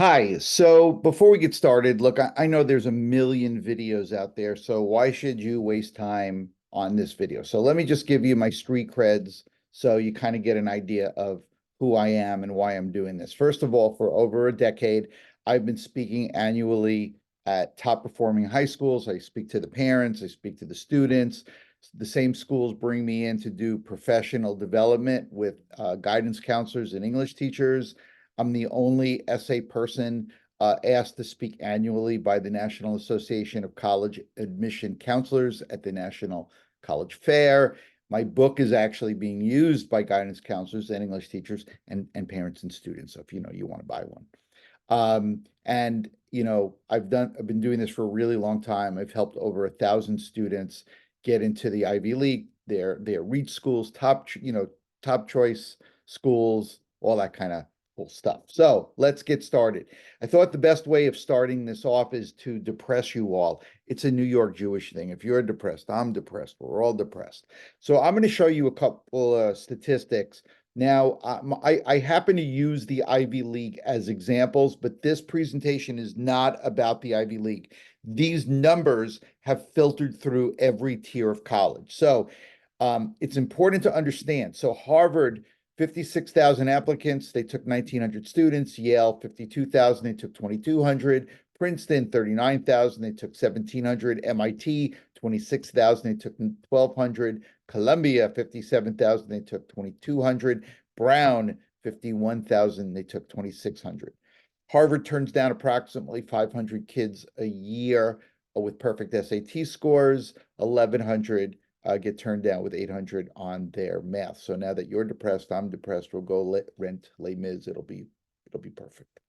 Hi. So before we get started, look, I know there's a million videos out there, so why should you waste time on this video? So let me just give you my street creds so you kind of get an idea of who I am and why I'm doing this. First of all, for over a decade, I've been speaking annually at top performing high schools. I speak to the parents, I speak to the students. The same schools bring me in to do professional development with guidance counselors and English teachers. I'm the only essay person asked to speak annually by the National Association of College Admission Counselors at the National College Fair. My book is actually being used by guidance counselors and English teachers and parents and students. So if you want to buy one. And I've been doing this for a really long time. I've helped over 1,000 students get into the Ivy League, their reach schools, top choice schools, all that kind of cool stuff. So let's get started. I thought the best way of starting this off is to depress you all. It's a New York Jewish thing. If you're depressed, I'm depressed. We're all depressed. So I'm going to show you a couple statistics. Now, I happen to use the Ivy League as examples, but this presentation is not about the Ivy League. These numbers have filtered through every tier of college. So it's important to understand. So Harvard, 56,000 applicants, they took 1,900 students. Yale, 52,000, they took 2,200. Princeton, 39,000, they took 1,700. MIT, 26,000, they took 1,200. Columbia, 57,000, they took 2,200. Brown, 51,000, they took 2,600. Harvard turns down approximately 500 kids a year with perfect SAT scores. 1,100 get turned down with 800 on their math. So now that you're depressed, I'm depressed. We'll go rent Les Mis. It'll be perfect.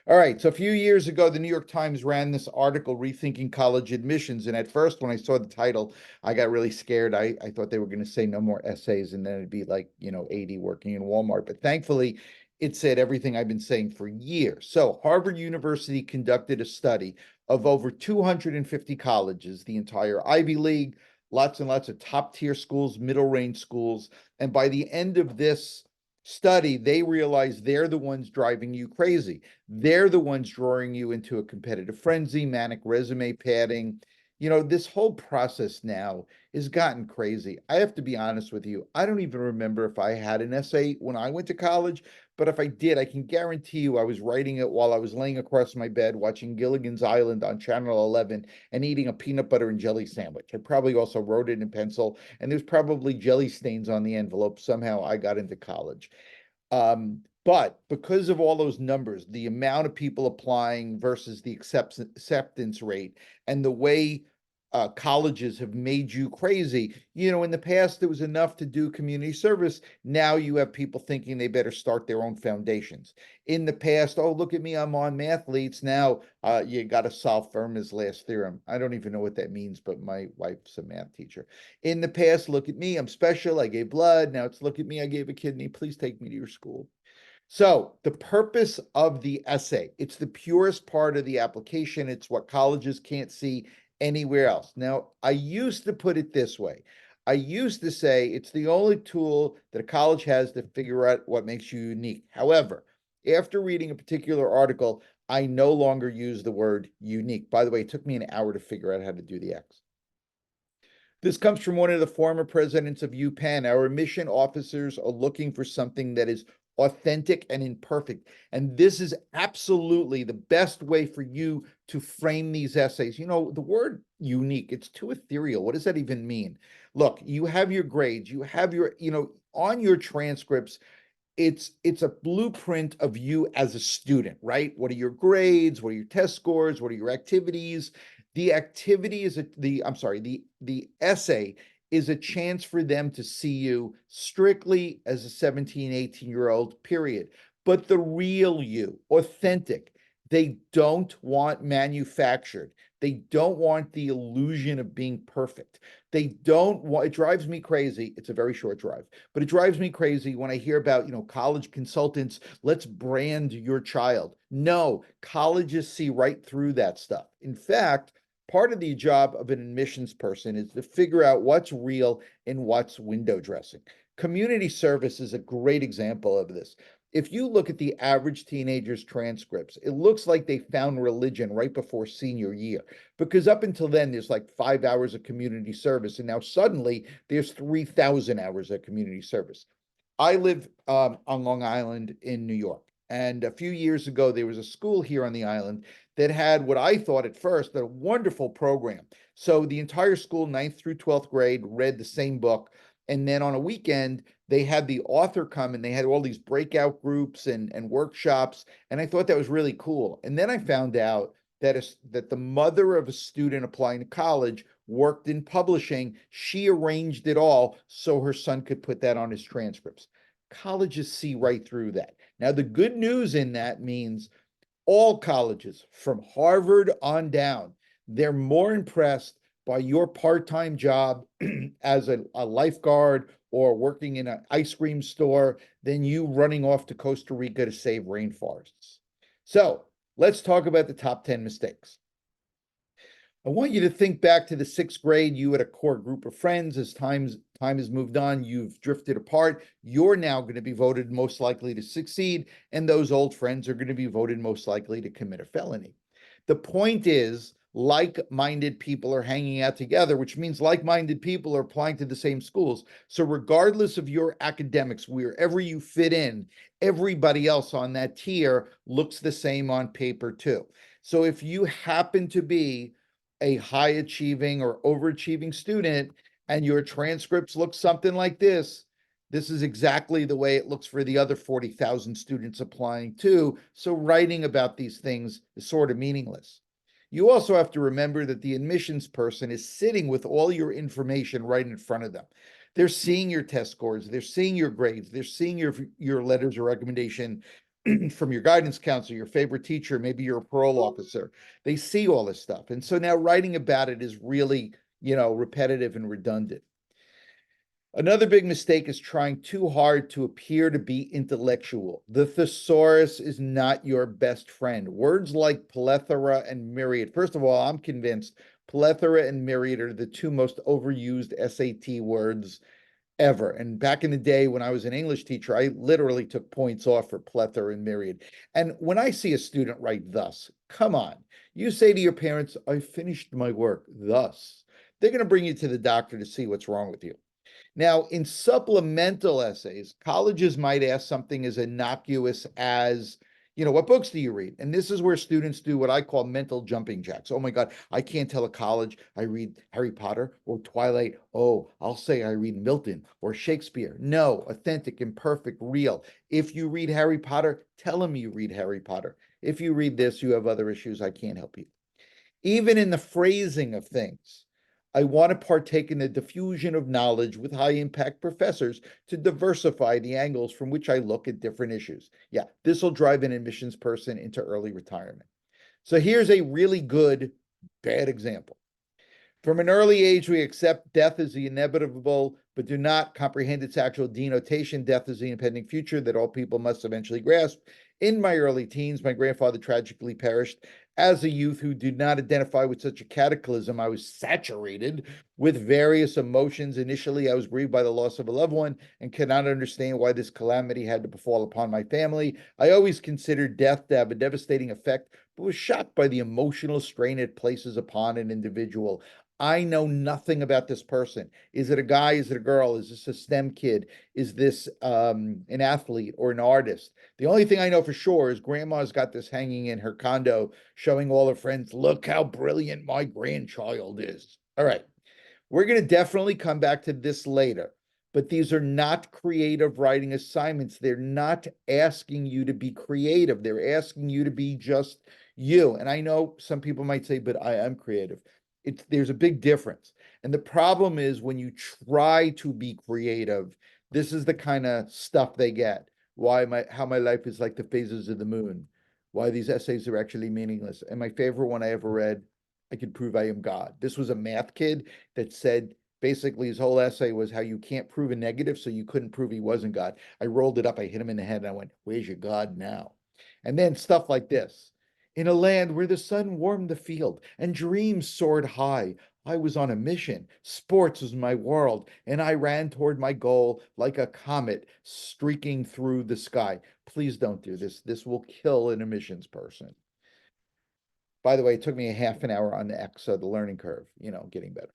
All right. So a few years ago, the New York Times ran this article, Rethinking College Admissions. And at first, when I saw the title, I got really scared. I thought they were going to say no more essays, and then it'd be like, 80 working in Walmart. But thankfully, it said everything I've been saying for years. So Harvard University conducted a study of over 250 colleges, the entire Ivy League, lots and lots of top tier schools, middle range schools. And by the end of this study, they realize they're the ones driving you crazy. They're the ones drawing you into a competitive frenzy, manic resume padding. This whole process now has gotten crazy. I have to be honest with you. I don't even remember if I had an essay when I went to college, but if I did, I can guarantee you I was writing it while I was laying across my bed watching Gilligan's Island on Channel 11 and eating a peanut butter and jelly sandwich. I probably also wrote it in pencil, and there's probably jelly stains on the envelope. Somehow I got into college. But because of all those numbers, the amount of people applying versus the acceptance rate, and the way colleges have made you crazy. In the past, there was enough to do community service. Now you have people thinking they better start their own foundations. In the past, oh, look at me, I'm on Mathletes. Now you got to solve Fermat's last theorem. I don't even know what that means, but my wife's a math teacher. In the past, look at me, I'm special. I gave blood. Now it's look at me, I gave a kidney. Please take me to your school. So the purpose of the essay, it's the purest part of the application. It's what colleges can't see anywhere else. Now, I used to put it this way. I used to say it's the only tool that a college has to figure out what makes you unique. However, after reading a particular article, I no longer use the word unique. By the way, it took me an hour to figure out how to do the X. This comes from one of the former presidents of UPenn. Our admission officers are looking for something that is authentic and imperfect. And this is absolutely the best way for you to frame these essays. The word unique, it's too ethereal. What does that even mean? Look, you have your grades, you have your, on your transcripts, it's a blueprint of you as a student, right? What are your grades? What are your test scores? What are your activities? The activity is the essay is a chance for them to see you strictly as a 17, 18-year-old, period. But the real you, authentic. They don't want manufactured. They don't want the illusion of being perfect. They don't want, it drives me crazy. It's a very short drive, but it drives me crazy when I hear about, college consultants, let's brand your child. No, colleges see right through that stuff. In fact, part of the job of an admissions person is to figure out what's real and what's window dressing. Community service is a great example of this. If you look at the average teenager's transcripts, it looks like they found religion right before senior year, because up until then, there's like 5 hours of community service, and now suddenly there's 3,000 hours of community service. I live on Long Island in New York. And a few years ago, there was a school here on the island that had what I thought at first a wonderful program. So the entire school, ninth through 12th grade, read the same book. And then on a weekend, they had the author come and they had all these breakout groups and workshops. And I thought that was really cool. And then I found out that the mother of a student applying to college worked in publishing. She arranged it all so her son could put that on his transcripts. Colleges see right through that. Now, the good news in that means all colleges from Harvard on down, they're more impressed by your part-time job as a lifeguard or working in an ice cream store than you running off to Costa Rica to save rainforests. So let's talk about the top 10 mistakes. I want you to think back to the sixth grade. You had a core group of friends. As time has moved on, you've drifted apart. You're now going to be voted most likely to succeed, and those old friends are going to be voted most likely to commit a felony. The point is, like-minded people are hanging out together, which means like-minded people are applying to the same schools. So regardless of your academics, wherever you fit in, everybody else on that tier looks the same on paper too. So if you happen to be a high achieving or overachieving student and your transcripts look something like this is exactly the way it looks for the other 40,000 students applying too. So writing about these things is sort of meaningless. You also have to remember that the admissions person is sitting with all your information right in front of them. They're seeing your test scores, they're seeing your grades, they're seeing your letters of recommendation from your guidance counselor, your favorite teacher, maybe your parole officer. They see all this stuff. And so now writing about it is really, repetitive and redundant. Another big mistake is trying too hard to appear to be intellectual. The thesaurus is not your best friend. Words like plethora and myriad. First of all, I'm convinced plethora and myriad are the two most overused SAT words ever. And back in the day when I was an English teacher, I literally took points off for plethora and myriad. And when I see a student write thus, come on, you say to your parents, I finished my work thus. They're going to bring you to the doctor to see what's wrong with you. Now, in supplemental essays, colleges might ask something as innocuous as, what books do you read? And this is where students do what I call mental jumping jacks. Oh my God, I can't tell a college I read Harry Potter or Twilight. Oh, I'll say I read Milton or Shakespeare. No, authentic, imperfect, real. If you read Harry Potter, tell them you read Harry Potter. If you read this, you have other issues, I can't help you. Even in the phrasing of things, I want to partake in the diffusion of knowledge with high impact professors to diversify the angles from which I look at different issues. Yeah, this will drive an admissions person into early retirement. So here's a really good, bad example. From an early age, we accept death as the inevitable, but do not comprehend its actual denotation. Death is the impending future that all people must eventually grasp. In my early teens, my grandfather tragically perished. As a youth who did not identify with such a cataclysm, I was saturated with various emotions. Initially, I was grieved by the loss of a loved one and cannot understand why this calamity had to befall upon my family. I always considered death to have a devastating effect, but was shocked by the emotional strain it places upon an individual. I know nothing about this person. Is it a guy? Is it a girl? Is this a STEM kid? Is this an athlete or an artist? The only thing I know for sure is grandma's got this hanging in her condo, showing all her friends, look how brilliant my grandchild is. All right. We're going to definitely come back to this later, but these are not creative writing assignments. They're not asking you to be creative. They're asking you to be just you. And I know some people might say, but I am creative. There's a big difference. And the problem is when you try to be creative, this is the kind of stuff they get. How my life is like the phases of the moon. Why these essays are actually meaningless. And my favorite one I ever read, I could prove I am God. This was a math kid that said basically his whole essay was how you can't prove a negative, so you couldn't prove he wasn't God. I rolled it up, I hit him in the head, and I went, where's your God now? And then stuff like this. In a land where the sun warmed the field and dreams soared high, I was on a mission. Sports was my world, and I ran toward my goal like a comet streaking through the sky. Please don't do this. This will kill an emissions person. By the way, it took me a half an hour on the X, so the learning curve, getting better.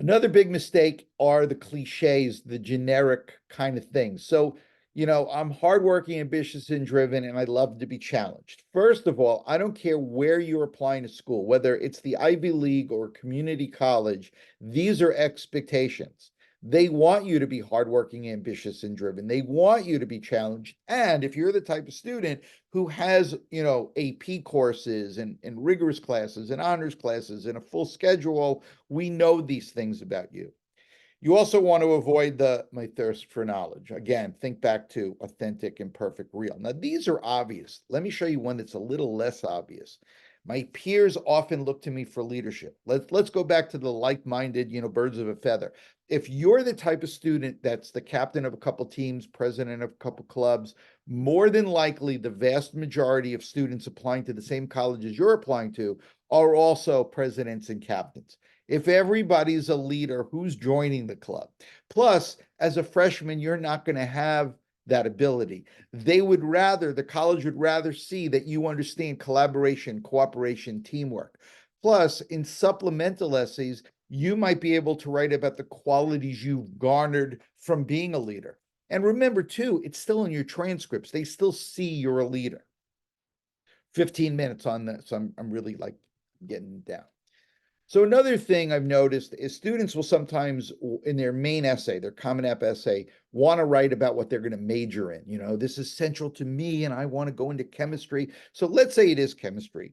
Another big mistake are the cliches, the generic kind of things. So, I'm hardworking, ambitious, and driven, and I love to be challenged. First of all, I don't care where you're applying to school, whether it's the Ivy League or community college, these are expectations. They want you to be hardworking, ambitious, and driven. They want you to be challenged. And if you're the type of student who has, AP courses and rigorous classes and honors classes and a full schedule, we know these things about you. You also want to avoid my thirst for knowledge. Again, think back to authentic, imperfect, real. Now, these are obvious. Let me show you one that's a little less obvious. My peers often look to me for leadership. Let's go back to the like-minded, birds of a feather. If you're the type of student that's the captain of a couple teams, president of a couple clubs, more than likely the vast majority of students applying to the same colleges you're applying to are also presidents and captains. If everybody's a leader, who's joining the club? Plus, as a freshman, you're not going to have that ability. The college would rather see that you understand collaboration, cooperation, teamwork. Plus, in supplemental essays, you might be able to write about the qualities you've garnered from being a leader. And remember, too, it's still in your transcripts. They still see you're a leader. 15 minutes on this. So I'm really like getting down. So another thing I've noticed is students will sometimes, in their main essay, their Common App essay, want to write about what they're going to major in. This is central to me, and I want to go into chemistry. So let's say it is chemistry.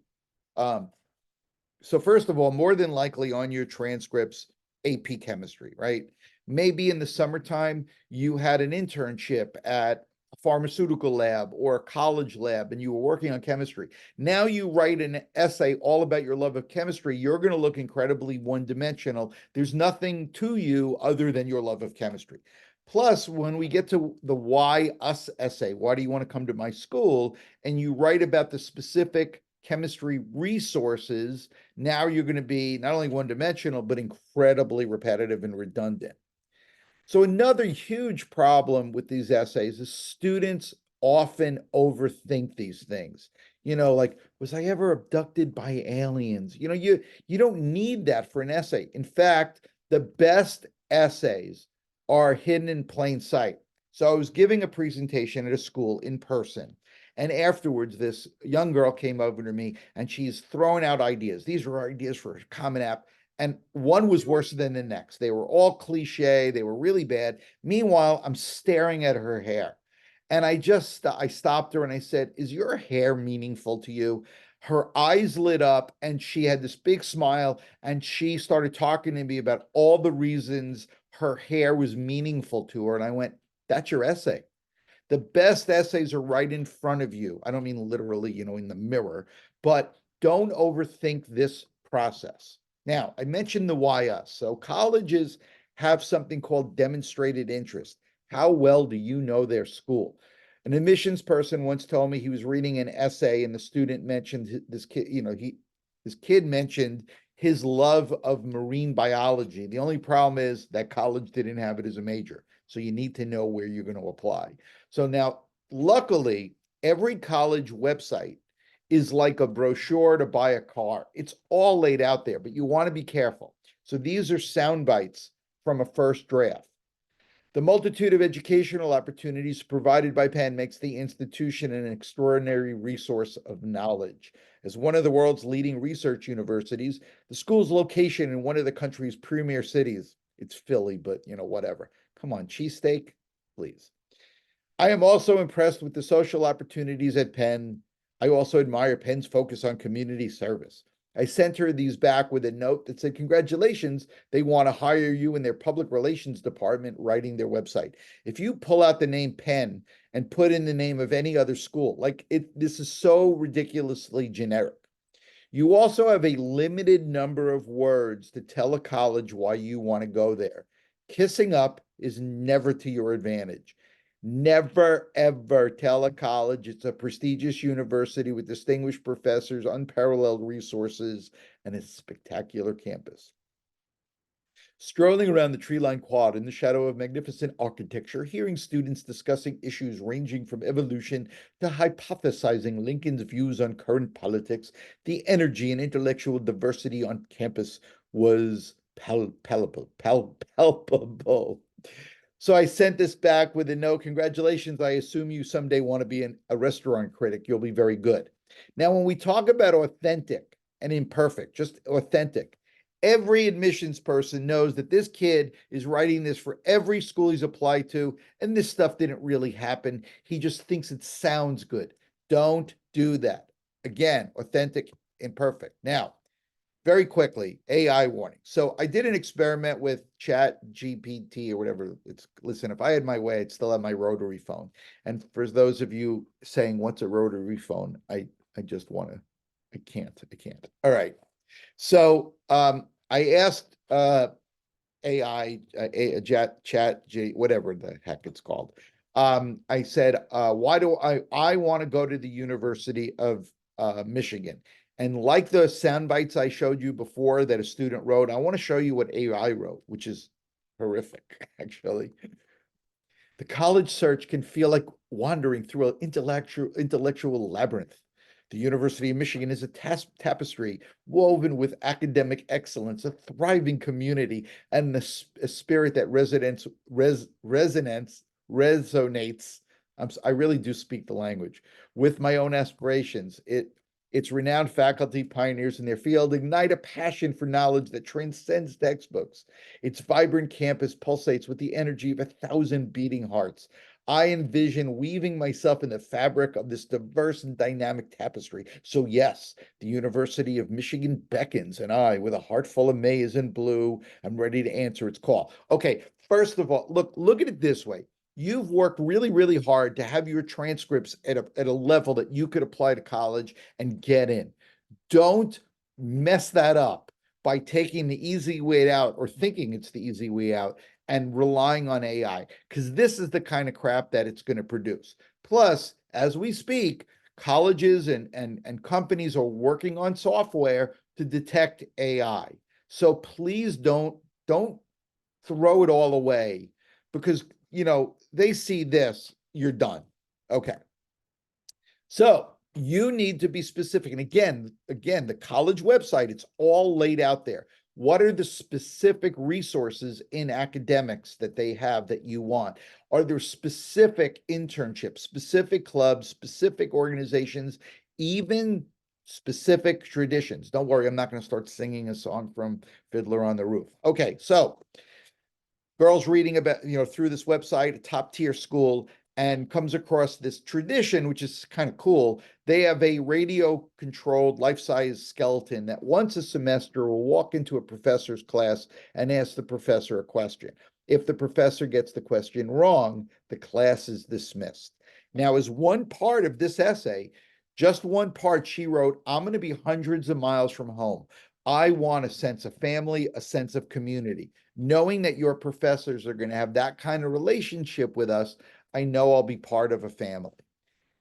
So first of all, more than likely on your transcripts, AP chemistry, right? Maybe in the summertime, you had an internship at a pharmaceutical lab or a college lab and you were working on chemistry. Now you write an essay all about your love of chemistry. You're going to look incredibly one-dimensional. There's nothing to you other than your love of chemistry. Plus, when we get to the why us essay, why do you want to come to my school? And you write about the specific chemistry resources, now you're going to be not only one-dimensional, but incredibly repetitive and redundant. So another huge problem with these essays is students often overthink these things. Like, was I ever abducted by aliens? You don't need that for an essay. In fact, the best essays are hidden in plain sight. So I was giving a presentation at a school in person. And afterwards, this young girl came over to me and she's throwing out ideas. These were ideas for a Common App. And one was worse than the next. They were all cliche. They were really bad. Meanwhile, I'm staring at her hair. And I stopped her and I said, is your hair meaningful to you? Her eyes lit up and she had this big smile and she started talking to me about all the reasons her hair was meaningful to her. And I went, that's your essay. The best essays are right in front of you. I don't mean literally, in the mirror, but don't overthink this process. Now, I mentioned the why us. So colleges have something called demonstrated interest. How well do you know their school? An admissions person once told me he was reading an essay and the student mentioned this kid, his kid mentioned his love of marine biology. The only problem is that college didn't have it as a major. So you need to know where you're going to apply. So now, luckily, every college website is like a brochure to buy a car. It's all laid out there, but you want to be careful. So these are sound bites from a first draft. The multitude of educational opportunities provided by Penn makes the institution an extraordinary resource of knowledge. As one of the world's leading research universities, the school's location in one of the country's premier cities, it's Philly, but whatever. Come on, cheesesteak, please. I am also impressed with the social opportunities at Penn. I also admire Penn's focus on community service. I sent her these back with a note that said, congratulations, they want to hire you in their public relations department writing their website. If you pull out the name Penn and put in the name of any other school, this is so ridiculously generic. You also have a limited number of words to tell a college why you want to go there. Kissing up is never to your advantage. Never, ever tell a college it's a prestigious university with distinguished professors, unparalleled resources, and a spectacular campus. Strolling around the tree-lined quad in the shadow of magnificent architecture, hearing students discussing issues ranging from evolution to hypothesizing Lincoln's views on current politics, the energy and intellectual diversity on campus was palpable. So I sent this back with a note. Congratulations. I assume you someday want to be a restaurant critic. You'll be very good. Now, when we talk about authentic and imperfect, just authentic, every admissions person knows that this kid is writing this for every school he's applied to, and this stuff didn't really happen. He just thinks it sounds good. Don't do that. Again, authentic, imperfect. Now, very quickly, AI warning. So I did an experiment with Chat GPT or whatever. Listen, if I had my way, I'd still have my rotary phone. And for those of you saying, what's a rotary phone? I just want to, I can't. All right. So I asked AI, whatever the heck it's called. I said, why do I want to go to the University of Michigan? And like the sound bites I showed you before that a student wrote, I want to show you what AI wrote, which is horrific, actually. The college search can feel like wandering through an intellectual labyrinth. The University of Michigan is a tapestry woven with academic excellence, a thriving community, and a spirit that resonates. I really do speak the language with my own aspirations. Its renowned faculty, pioneers in their field, ignite a passion for knowledge that transcends textbooks. Its vibrant campus pulsates with the energy of 1,000 beating hearts. I envision weaving myself in the fabric of this diverse and dynamic tapestry. So yes, the University of Michigan beckons, and I, with a heart full of maize and blue, am ready to answer its call. Okay, first of all, look at it this way. You've worked really, really hard to have your transcripts at a level that you could apply to college and get in. Don't mess that up by taking the easy way out or thinking it's the easy way out and relying on AI, because this is the kind of crap that it's going to produce. Plus, as we speak, colleges and companies are working on software to detect AI. So please don't throw it all away because they see this, you're done. Okay. So you need to be specific. And again, the college website, it's all laid out there. What are the specific resources in academics that they have that you want? Are there specific internships, specific clubs, specific organizations, even specific traditions? Don't worry, I'm not going to start singing a song from Fiddler on the Roof. Okay, so girls reading about, through this website, a top tier school, and comes across this tradition, which is kind of cool. They have a radio controlled life-size skeleton that once a semester will walk into a professor's class and ask the professor a question. If the professor gets the question wrong, the class is dismissed. Now, as one part of this essay, just one part, she wrote, I'm going to be hundreds of miles from home. I want a sense of family, a sense of community. Knowing that your professors are going to have that kind of relationship with us, I know I'll be part of a family.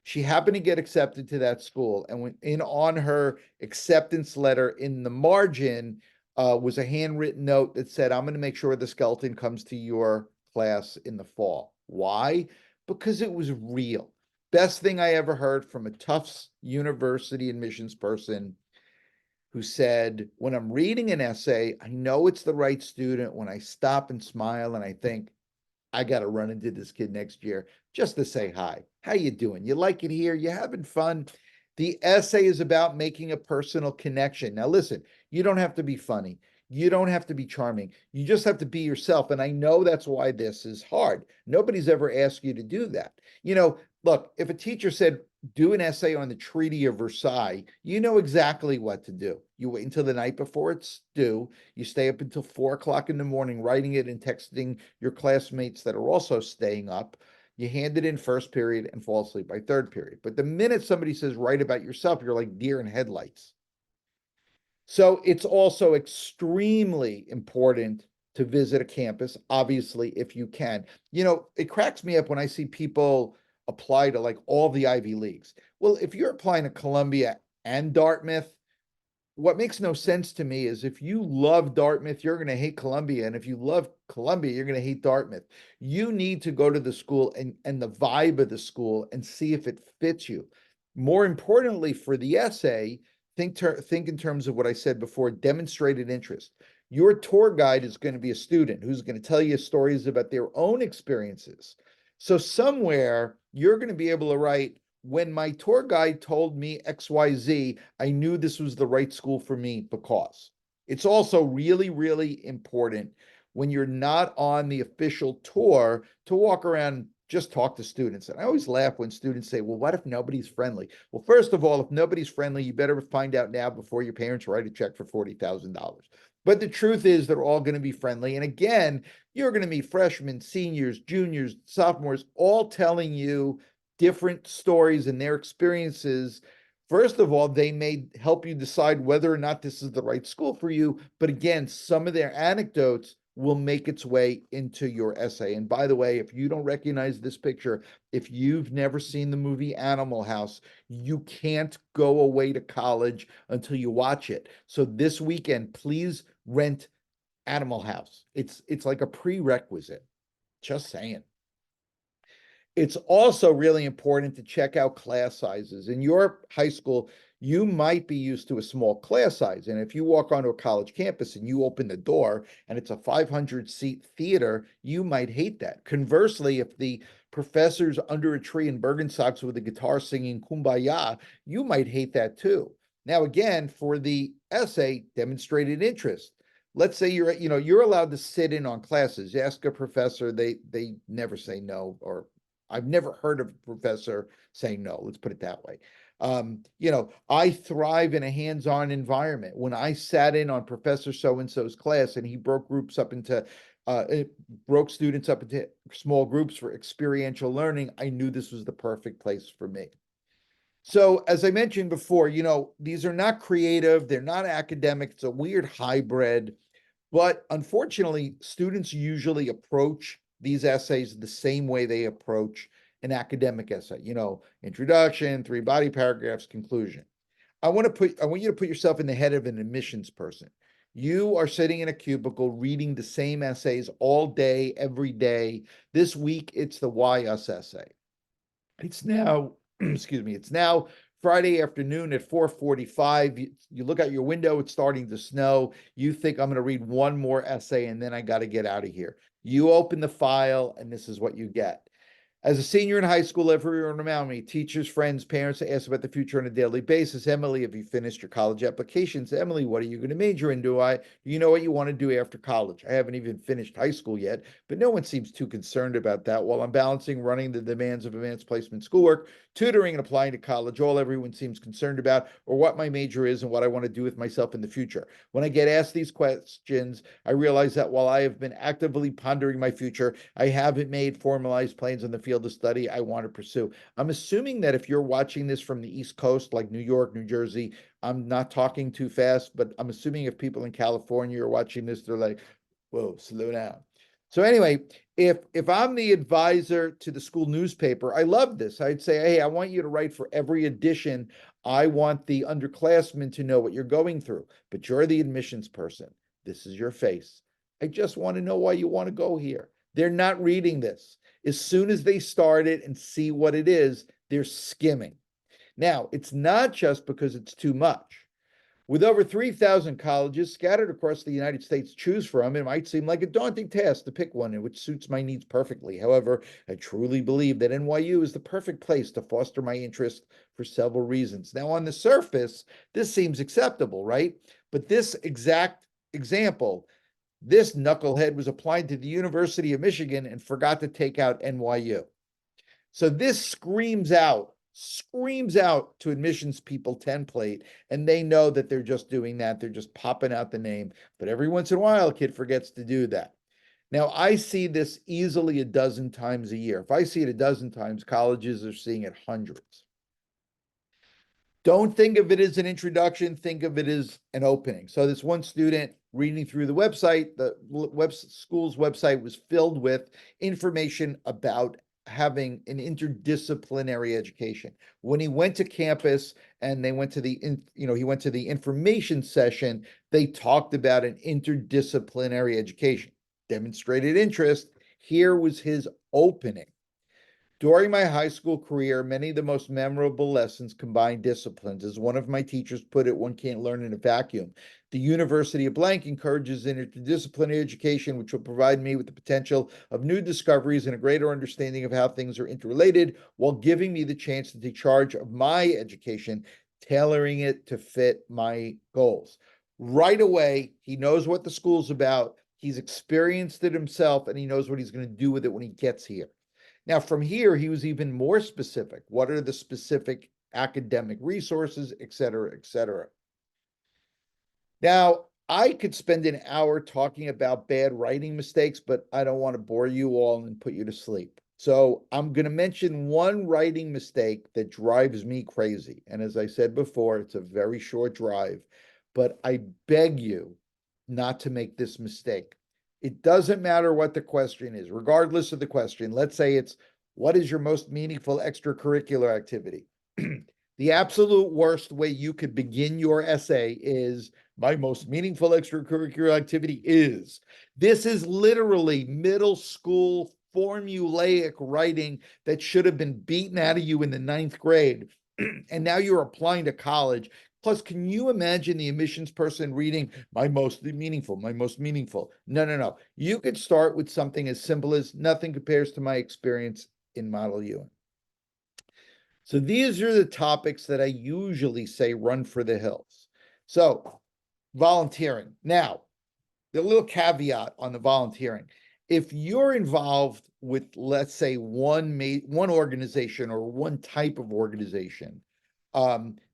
She happened to get accepted to that school, and on her acceptance letter in the margin was a handwritten note that said, I'm going to make sure the skeleton comes to your class in the fall. Why? Because it was real. Best thing I ever heard from a Tufts University admissions person who said, when I'm reading an essay, I know it's the right student when I stop and smile and I think, I got to run into this kid next year just to say hi. How you doing? You like it here? You having fun? The essay is about making a personal connection. Now, listen, you don't have to be funny. You don't have to be charming. You just have to be yourself. And I know that's why this is hard. Nobody's ever asked you to do that. Look, if a teacher said, do an essay on the Treaty of Versailles, you know exactly what to do. You wait until the night before it's due. You stay up until 4 o'clock in the morning writing it and texting your classmates that are also staying up. You hand it in first period and fall asleep by third period. But the minute somebody says write about yourself, you're like deer in headlights. So it's also extremely important to visit a campus, obviously, if you can. You know, it cracks me up when I see people apply to like all the Ivy Leagues. Well, if you're applying to Columbia and Dartmouth, what makes no sense to me is if you love Dartmouth, you're going to hate Columbia. And if you love Columbia, you're going to hate Dartmouth. You need to go to the school and the vibe of the school and see if it fits you. More importantly, for the essay, think in terms of what I said before, demonstrated interest. Your tour guide is going to be a student who's going to tell you stories about their own experiences. So somewhere you're going to be able to write, when my tour guide told me XYZ, I knew this was the right school for me because. It's also really, really important when you're not on the official tour to walk around, just talk to students. And I always laugh when students say, well, what if nobody's friendly? Well, first of all, if nobody's friendly, you better find out now before your parents write a check for $40,000. But the truth is they're all going to be friendly. And again, you're going to meet freshmen, seniors, juniors, sophomores, all telling you different stories and their experiences. First of all, they may help you decide whether or not this is the right school for you. But again, some of their anecdotes will make its way into your essay. And by the way, if you don't recognize this picture, if you've never seen the movie Animal House, you can't go away to college until you watch it. So this weekend, please rent Animal House. It's like a prerequisite. Just saying. It's also really important to check out class sizes. In your high school, you might be used to a small class size. And if you walk onto a college campus and you open the door and it's a 500-seat theater, you might hate that. Conversely, if the professor's under a tree in Bergen with a guitar singing Kumbaya, you might hate that too. Now, again, for the essay, demonstrated interest. Let's say you're allowed to sit in on classes. You ask a professor, they never say no, or I've never heard of a professor saying no. Let's put it that way. I thrive in a hands-on environment. When I sat in on Professor so-and-so's class and he broke students up into small groups for experiential learning, I knew this was the perfect place for me. So as I mentioned before, these are not creative. They're not academic. It's a weird hybrid. But unfortunately, students usually approach these essays the same way they approach an academic essay, introduction, 3 body paragraphs, conclusion. I want you to put yourself in the head of an admissions person. You are sitting in a cubicle reading the same essays all day, every day. This week, it's the Why Us essay. It's now, excuse me, it's now Friday afternoon at 4:45. You look out your window, it's starting to snow. You think, I'm going to read one more essay and then I got to get out of here. You open the file and this is what you get. As a senior in high school, everyone around me, teachers, friends, parents, ask about the future on a daily basis. Emily, have you finished your college applications? Emily, what are you going to major in? Do you know what you want to do after college? I haven't even finished high school yet, but no one seems too concerned about that. While I'm balancing running the demands of advanced placement schoolwork, tutoring, and applying to college, all everyone seems concerned about or what my major is and what I want to do with myself in the future. When I get asked these questions, I realize that while I have been actively pondering my future, I haven't made formalized plans on the field of study I want to pursue. I'm assuming that if you're watching this from the East Coast, like New York, New Jersey, I'm not talking too fast, but I'm assuming if people in California are watching this, they're like, whoa, slow down. So anyway, if I'm the advisor to the school newspaper, I love this. I'd say, hey, I want you to write for every edition. I want the underclassmen to know what you're going through, but you're the admissions person. This is your face. I just want to know why you want to go here. They're not reading this. As soon as they start it and see what it is, they're skimming. Now, it's not just because it's too much. With over 3,000 colleges scattered across the United States to choose from, it might seem like a daunting task to pick one which suits my needs perfectly. However, I truly believe that NYU is the perfect place to foster my interest for several reasons. Now, on the surface, this seems acceptable, right? But this exact example, this knucklehead was applied to the University of Michigan and forgot to take out NYU. So this screams out to admissions people template, and they know that they're just doing that. They're just popping out the name. But every once in a while, a kid forgets to do that. Now, I see this easily a dozen times a year. If I see it a dozen times, colleges are seeing it hundreds. Don't think of it as an introduction. Think of it as an opening. So this one student reading through the website, the school's website was filled with information about having an interdisciplinary education. When he went to campus and they went to he went to the information session, they talked about an interdisciplinary education, demonstrated interest. Here was his opening. During my high school career, many of the most memorable lessons combined disciplines. As one of my teachers put it, one can't learn in a vacuum. The University of Blank encourages interdisciplinary education, which will provide me with the potential of new discoveries and a greater understanding of how things are interrelated, while giving me the chance to take charge of my education, tailoring it to fit my goals. Right away, he knows what the school's about. He's experienced it himself, and he knows what he's going to do with it when he gets here. Now, from here, he was even more specific. What are the specific academic resources, et cetera, et cetera. Now, I could spend an hour talking about bad writing mistakes, but I don't want to bore you all and put you to sleep. So I'm going to mention one writing mistake that drives me crazy. And as I said before, it's a very short drive, but I beg you not to make this mistake. It doesn't matter what the question is, regardless of the question. Let's say it's, what is your most meaningful extracurricular activity? The absolute worst way you could begin your essay is, my most meaningful extracurricular activity is. This is literally middle school formulaic writing that should have been beaten out of you in the 9th grade. And now you're applying to college. Plus, can you imagine the admissions person reading my most meaningful, my most meaningful? No, no, no. You could start with something as simple as nothing compares to my experience in Model UN. So these are the topics that I usually say run for the hills. So volunteering. Now, the little caveat on the volunteering. If you're involved with, let's say, one organization or one type of organization,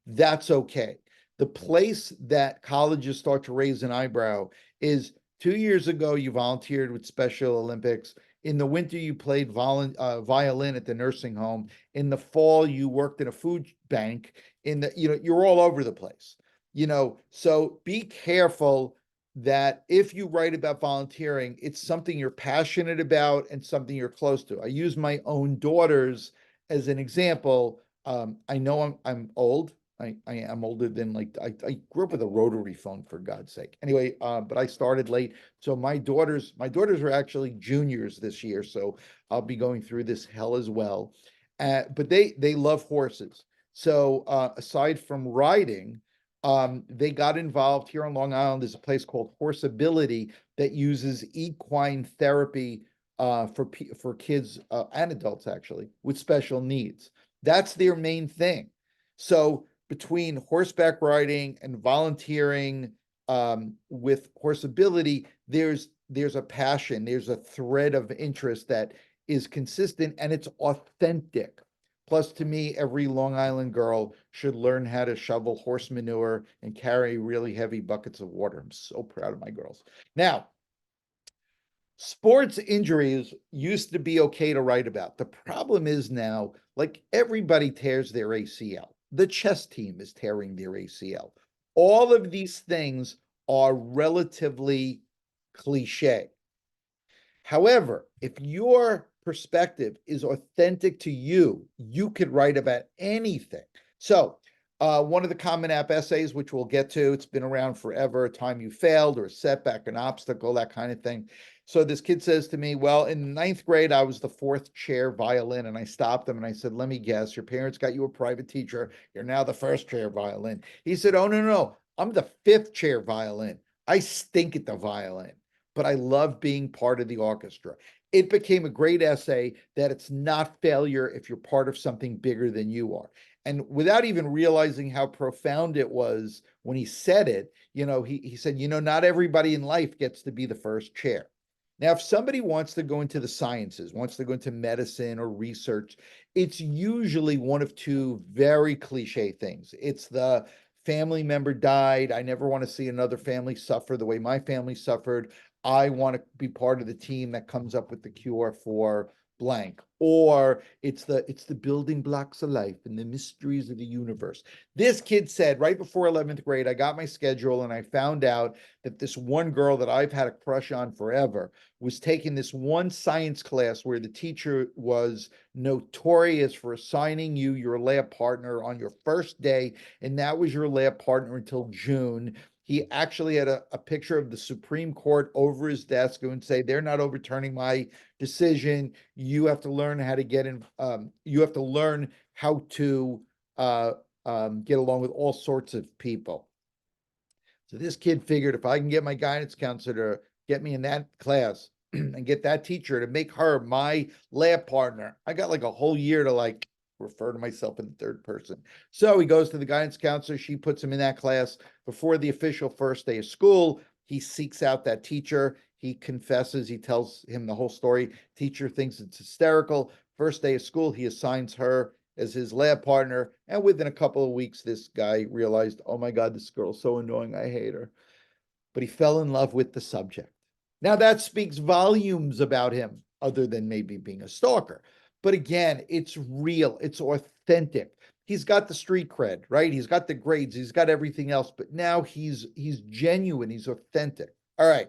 that's okay. The place that colleges start to raise an eyebrow is 2 years ago, you volunteered with Special Olympics. In the winter, you played violin at the nursing home. In the fall, you worked in a food bank. You're all over the place. So be careful that if you write about volunteering, it's something you're passionate about and something you're close to. I use my own daughters as an example. I know I'm old. I am older than I grew up with a rotary phone, for God's sake. Anyway, but I started late. So my daughters are actually juniors this year. So I'll be going through this hell as well. But they love horses. So aside from riding, they got involved here on Long Island. There's a place called Horseability that uses equine therapy for kids and adults actually with special needs. That's their main thing. So between horseback riding and volunteering with Horseability, there's a passion, there's a thread of interest that is consistent and it's authentic. Plus, to me, every Long Island girl should learn how to shovel horse manure and carry really heavy buckets of water. I'm so proud of my girls. Now, sports injuries used to be okay to write about. The problem is now, like everybody tears their ACL. The chess team is tearing their ACL. All of these things are relatively cliche. However, if your perspective is authentic to you, you could write about anything. So one of the Common App essays, which we'll get to, it's been around forever, a time you failed or a setback, an obstacle, that kind of thing. So this kid says to me, well, in the 9th grade, I was the 4th chair violin. And I stopped him and I said, let me guess, your parents got you a private teacher. You're now the 1st chair violin. He said, oh, no, no, I'm the 5th chair violin. I stink at the violin, but I love being part of the orchestra. It became a great essay that it's not failure if you're part of something bigger than you are. And without even realizing how profound it was when he said it, he said, not everybody in life gets to be the 1st chair. Now, if somebody wants to go into the sciences, wants to go into medicine or research, it's usually one of two very cliche things. It's the family member died. I never want to see another family suffer the way my family suffered. I want to be part of the team that comes up with the cure for blank, or it's the building blocks of life and the mysteries of the universe. This kid said right before 11th grade, I got my schedule and I found out that this one girl that I've had a crush on forever was taking this one science class where the teacher was notorious for assigning you your lab partner on your first day, and that was your lab partner until June. He actually had a picture of the Supreme Court over his desk and say, they're not overturning my decision. You have to learn how to get in, you have to learn how to get along with all sorts of people. So this kid figured if I can get my guidance counselor to get me in that class and get that teacher to make her my lab partner, I got like a whole year to like refer to myself in the third person. So he goes to the guidance counselor. She puts him in that class. Before the official first day of school, he seeks out that teacher. He confesses, he tells him the whole story. Teacher thinks it's hysterical. First day of school, he assigns her as his lab partner. And within a couple of weeks, this guy realized, oh my God, this girl's so annoying. I hate her. But he fell in love with the subject. Now that speaks volumes about him, other than maybe being a stalker. But again, it's real, it's authentic. He's got the street cred, right? He's got the grades, he's got everything else, but now he's genuine, he's authentic. All right.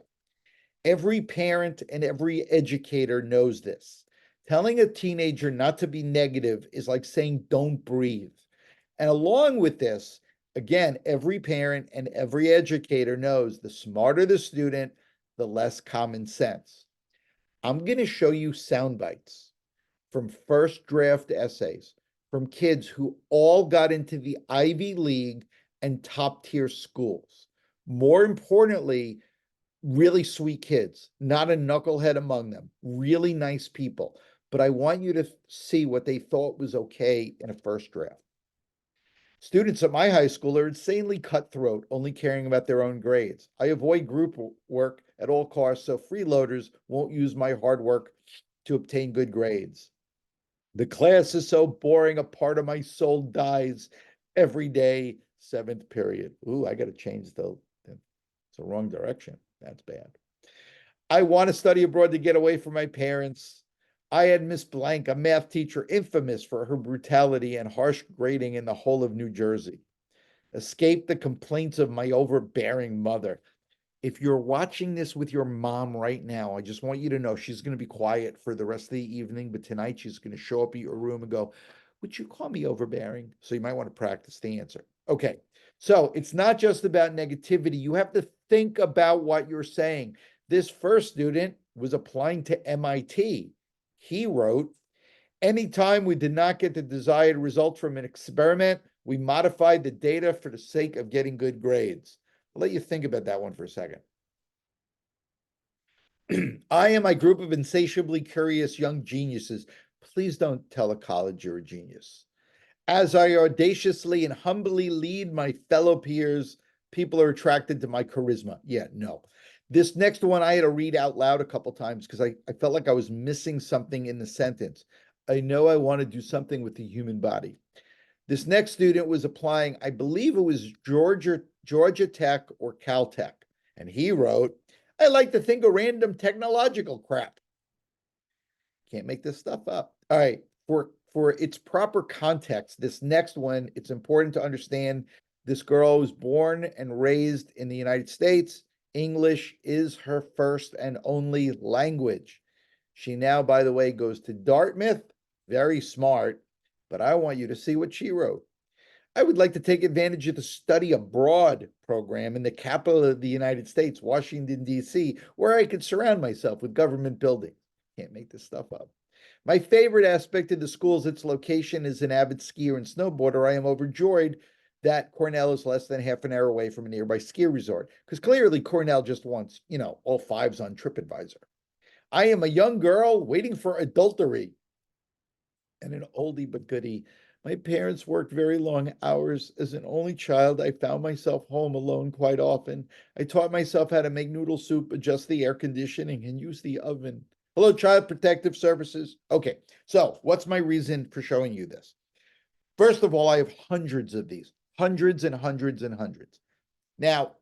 Every parent and every educator knows this. Telling a teenager not to be negative is like saying don't breathe. And along with this, again, every parent and every educator knows the smarter the student, the less common sense. I'm going to show you sound bites from first draft essays from kids who all got into the Ivy League and top tier schools. More importantly, really sweet kids, not a knucklehead among them, really nice people. But I want you to see what they thought was okay in a first draft. Students at my high school are insanely cutthroat, only caring about their own grades. I avoid group work at all costs, so freeloaders won't use my hard work to obtain good grades. The class is so boring, a part of my soul dies every day, seventh period. Ooh, I got to change it's the wrong direction. That's bad. I want to study abroad to get away from my parents. I had Miss Blank, a math teacher infamous for her brutality and harsh grading in the whole of New Jersey. Escape the complaints of my overbearing mother. If you're watching this with your mom right now, I just want you to know she's going to be quiet for the rest of the evening, but tonight she's going to show up at your room and go, would you call me overbearing? So you might want to practice the answer. Okay, so it's not just about negativity. You have to think about what you're saying. This first student was applying to MIT. He wrote, anytime we did not get the desired result from an experiment, we modified the data for the sake of getting good grades. I'll let you think about that one for a second. I and my group of insatiably curious young geniuses. Please don't tell a college you're a genius. As I audaciously and humbly lead my fellow peers, people are attracted to my charisma. Yeah, no. This next one I had to read out loud a couple times because I felt like I was missing something in the sentence. I know I want to do something with the human body. This next student was applying, I believe it was Georgia Tech or Caltech. And he wrote, I like to think of random technological crap. Can't make this stuff up. All right. For its proper context, this next one, it's important to understand this girl was born and raised in the United States. English is her first and only language. She now, by the way, goes to Dartmouth. Very smart. But I want you to see what she wrote. I would like to take advantage of the study abroad program in the capital of the United States, Washington, D.C., where I could surround myself with government buildings. Can't make this stuff up. My favorite aspect of the school is its location. As an avid skier and snowboarder, I am overjoyed that Cornell is less than half an hour away from a nearby ski resort, because clearly Cornell just wants, all fives on TripAdvisor. I am a young girl waiting for adultery. And an oldie but goodie. My parents worked very long hours. As an only child, I found myself home alone quite often. I taught myself how to make noodle soup, adjust the air conditioning, and use the oven. Hello, Child Protective Services. Okay, so what's my reason for showing you this? First of all, I have hundreds of these, hundreds and hundreds and hundreds. Now,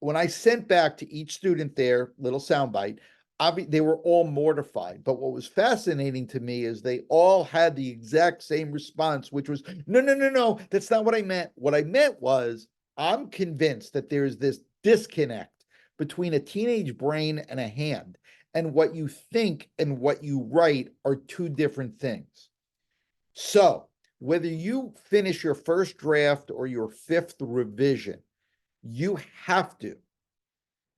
when I sent back to each student their little soundbite, they were all mortified. But what was fascinating to me is they all had the exact same response, which was, no, no, no, no, that's not what I meant. What I meant was, I'm convinced that there's this disconnect between a teenage brain and a hand. And what you think and what you write are two different things. So whether you finish your first draft or your fifth revision, you have to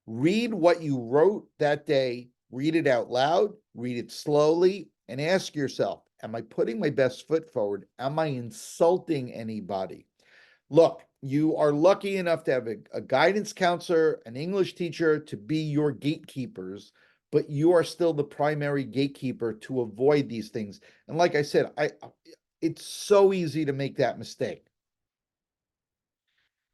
read what you wrote that day, read it out loud, read it slowly, and ask yourself, am I putting my best foot forward? Am I insulting anybody? Look, you are lucky enough to have a guidance counselor, an English teacher to be your gatekeepers, but you are still the primary gatekeeper to avoid these things. And like I said, it's so easy to make that mistake.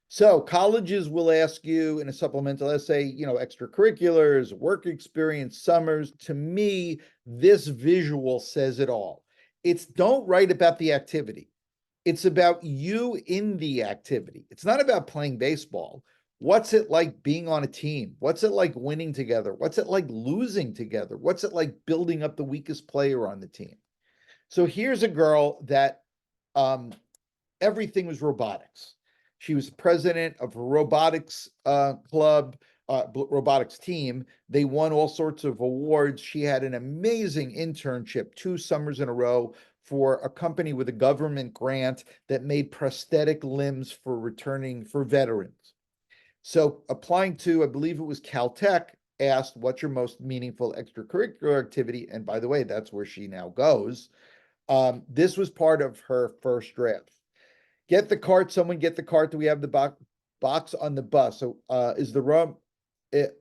So colleges will ask you in a supplemental essay, extracurriculars, work experience, summers. To me, this visual says it all. It's don't write about the activity. It's about you in the activity. It's not about playing baseball. What's it like being on a team? What's it like winning together? What's it like losing together? What's it like building up the weakest player on the team? So here's a girl that everything was robotics. She was president of a robotics club, robotics team. They won all sorts of awards. She had an amazing internship 2 summers in a row for a company with a government grant that made prosthetic limbs for veterans. So applying to, I believe it was Caltech, asked, what's your most meaningful extracurricular activity? And by the way, that's where she now goes. This was part of her first draft. Get the cart, someone get the cart. Do we have the box on the bus? So is the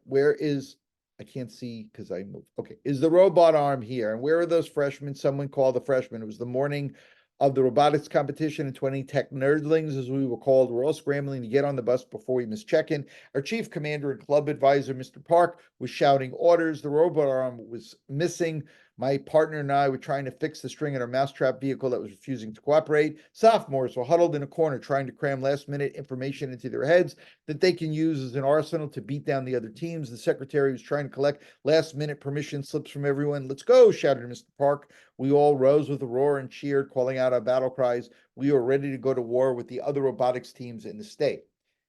where is, I can't see because I moved. Okay, is the robot arm here? And where are those freshmen? Someone call the freshmen. It was the morning of the robotics competition, and 20 tech nerdlings, as we were called, were all scrambling to get on the bus before we missed check-in. Our chief commander and club advisor, Mr. Park, was shouting orders. The robot arm was missing. My partner and I were trying to fix the string in our mousetrap vehicle that was refusing to cooperate. Sophomores were huddled in a corner trying to cram last-minute information into their heads that they can use as an arsenal to beat down the other teams. The secretary was trying to collect last-minute permission slips from everyone. Let's go, shouted Mr. Park. We all rose with a roar and cheered, calling out our battle cries. We were ready to go to war with the other robotics teams in the state.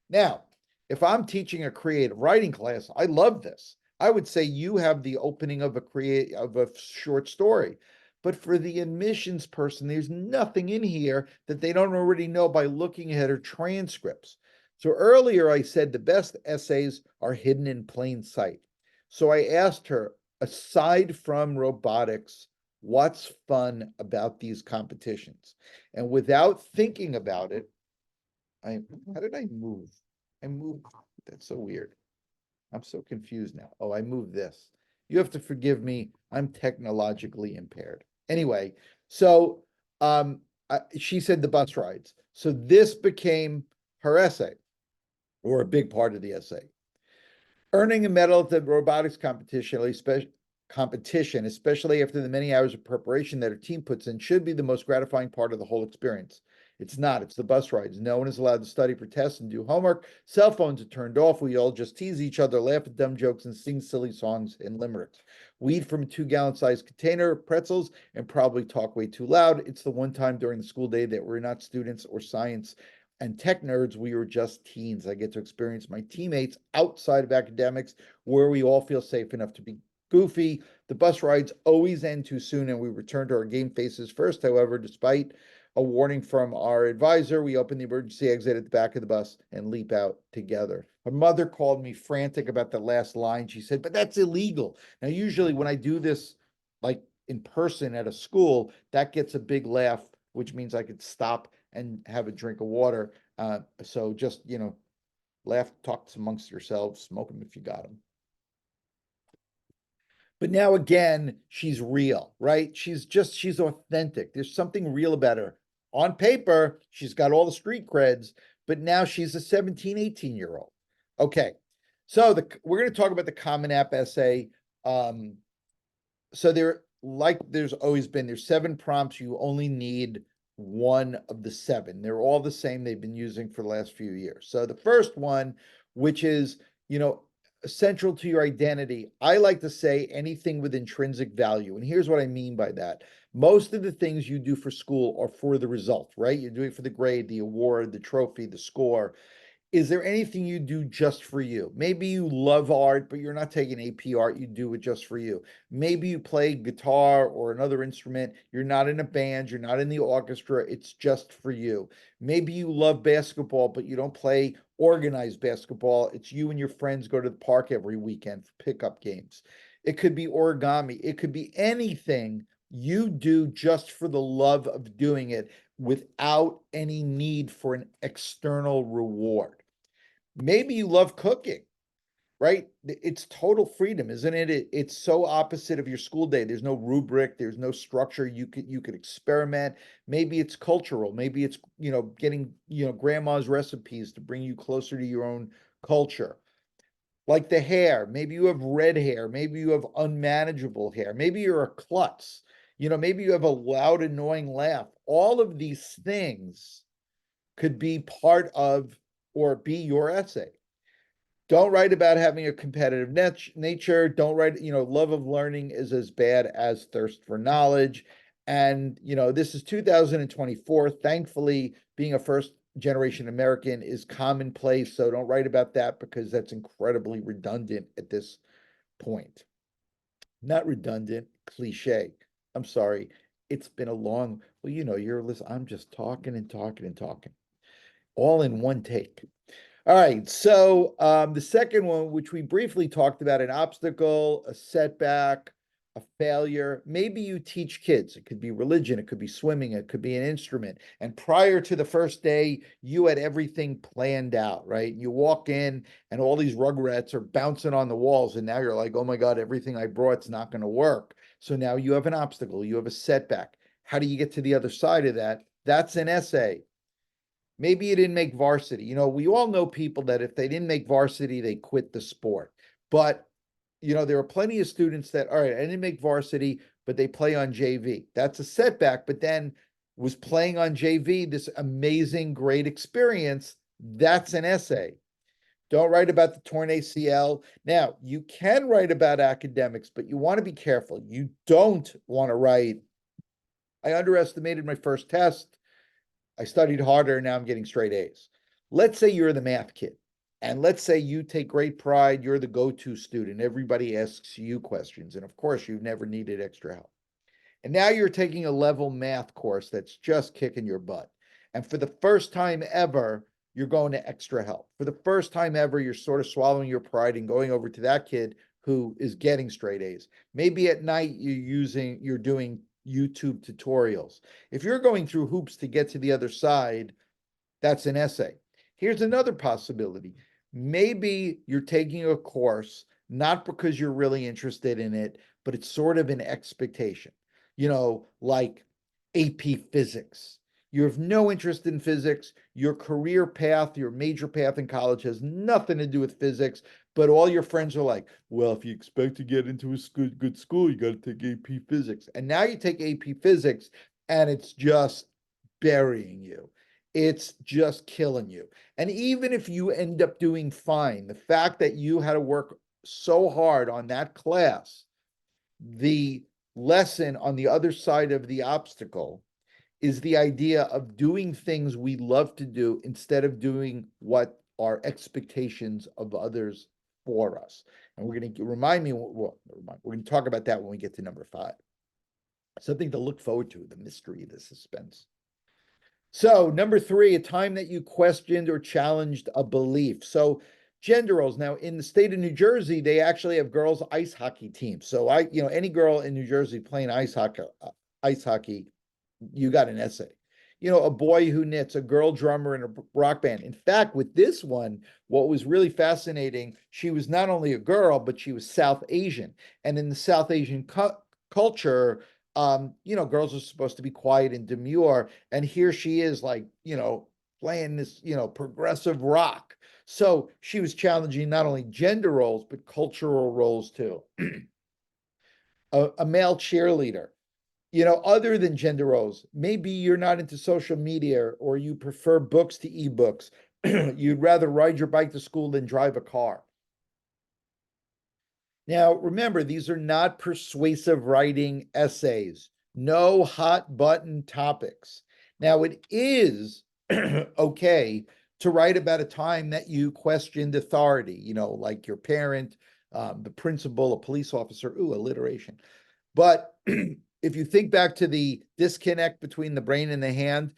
Now, if I'm teaching a creative writing class, I love this. I would say you have the opening of a short story. But for the admissions person, there's nothing in here that they don't already know by looking at her transcripts. So earlier I said the best essays are hidden in plain sight. So I asked her, aside from robotics, what's fun about these competitions? And without thinking about it, how did I move? I moved, that's so weird. I'm so confused now. Oh, I moved this. You have to forgive me. I'm technologically impaired. Anyway, so she said the bus rides. So this became her essay, or a big part of the essay. Earning a medal at the robotics competition, especially after the many hours of preparation that her team puts in, should be the most gratifying part of the whole experience. It's not. It's the bus rides. No one is allowed to study for tests and do homework. Cell phones are turned off. We all just tease each other, laugh at dumb jokes, and sing silly songs and limericks. We eat from a 2-gallon-sized container of pretzels and probably talk way too loud. It's the one time during the school day that we're not students or science and tech nerds. We were just teens. I get to experience my teammates outside of academics, where we all feel safe enough to be goofy. The bus rides always end too soon, and we return to our game faces first. However, despite a warning from our advisor, we open the emergency exit at the back of the bus and leap out together. Her mother called me frantic about the last line. She said, but that's illegal. Now, usually when I do this, like in person at a school, that gets a big laugh, which means I could stop and have a drink of water. So just, laugh, talk amongst yourselves, smoke them if you got them. But now again, she's real, right? She's authentic. There's something real about her. On paper, she's got all the street creds, but now she's a 17, 18-year-old. Okay, so we're going to talk about the Common App essay. So there's always been, there's 7 prompts. You only need one of the 7. They're all the same. They've been using for the last few years. So the first one, which is, central to your identity. I like to say anything with intrinsic value. And here's what I mean by that. Most of the things you do for school are for the result, right? You're doing it for the grade, the award, the trophy, the score. Is there anything you do just for you? Maybe you love art, but you're not taking AP art, you do it just for you. Maybe you play guitar or another instrument, you're not in a band, you're not in the orchestra, it's just for you. Maybe you love basketball, but you don't play organized basketball. It's you and your friends go to the park every weekend for pickup games. It could be origami, it could be anything you do just for the love of doing it without any need for an external reward. Maybe you love cooking, right? It's total freedom, isn't it? It's so opposite of your school day. There's no rubric, there's no structure. You could experiment. Maybe it's cultural. Maybe it's, getting, grandma's recipes to bring you closer to your own culture. Like the hair, maybe you have red hair, maybe you have unmanageable hair, maybe you're a klutz, maybe you have a loud, annoying laugh. All of these things could be part of or be your essay. Don't write about having a competitive nature. Don't write, love of learning is as bad as thirst for knowledge. And, this is 2024. Thankfully, being a first generation American is commonplace. So don't write about that because that's incredibly redundant at this point. Not redundant, cliche. I'm sorry. It's been a long, well, you're listening. I'm just talking and talking and talking, all in one take. All right, so the second one, which we briefly talked about, an obstacle, a setback, a failure. Maybe you teach kids. It could be religion, it could be swimming, it could be an instrument. And prior to the first day, you had everything planned out, right? You walk in and all these rugrats are bouncing on the walls, and now you're like, oh my God, everything I brought's not going to work. So now you have an obstacle, you have a setback. How do you get to the other side of that? That's an essay. Maybe you didn't make varsity. We all know people that if they didn't make varsity, they quit the sport. But, there are plenty of students that, all right, I didn't make varsity, but they play on JV. That's a setback, but then was playing on JV, this amazing, great experience. That's an essay. Don't write about the torn ACL. Now, you can write about academics, but you want to be careful. You don't want to write, I underestimated my first test. I studied harder, now I'm getting straight A's. Let's say you're the math kid, and let's say you take great pride, you're the go-to student. Everybody asks you questions, and of course, you've never needed extra help. And now you're taking a level math course that's just kicking your butt. And for the first time ever, you're going to extra help. For the first time ever, you're sort of swallowing your pride and going over to that kid who is getting straight A's. Maybe at night you're doing YouTube tutorials. If you're going through hoops to get to the other side, that's an essay. Here's another possibility. Maybe you're taking a course, not because you're really interested in it, but it's sort of an expectation, like AP physics. You have no interest in physics. Your career path, your major path in college has nothing to do with physics, but all your friends are like, well, if you expect to get into a good school, you got to take AP physics. And now you take AP physics and it's just burying you. It's just killing you. And even if you end up doing fine, the fact that you had to work so hard on that class, the lesson on the other side of the obstacle is the idea of doing things we love to do instead of doing what our expectations of others for us. And we're going to remind me, well, we're going to talk about that when we get to number 5. Something to look forward to, the mystery, the suspense. So number 3, a time that you questioned or challenged a belief. So gender roles. Now in the state of New Jersey, they actually have girls ice hockey teams. So any girl in New Jersey playing ice hockey, you got an essay. A boy who knits, a girl drummer in a rock band. In fact, with this one, what was really fascinating, she was not only a girl, but she was South Asian. And in the South Asian culture, girls are supposed to be quiet and demure. And here she is like, playing this, progressive rock. So she was challenging not only gender roles, but cultural roles too. A male cheerleader. Other than gender roles, maybe you're not into social media or you prefer books to ebooks. You'd rather ride your bike to school than drive a car. Now, remember, these are not persuasive writing essays, no hot button topics. Now, it is okay to write about a time that you questioned authority, like your parent, the principal, a police officer, alliteration. But if you think back to the disconnect between the brain and the hand,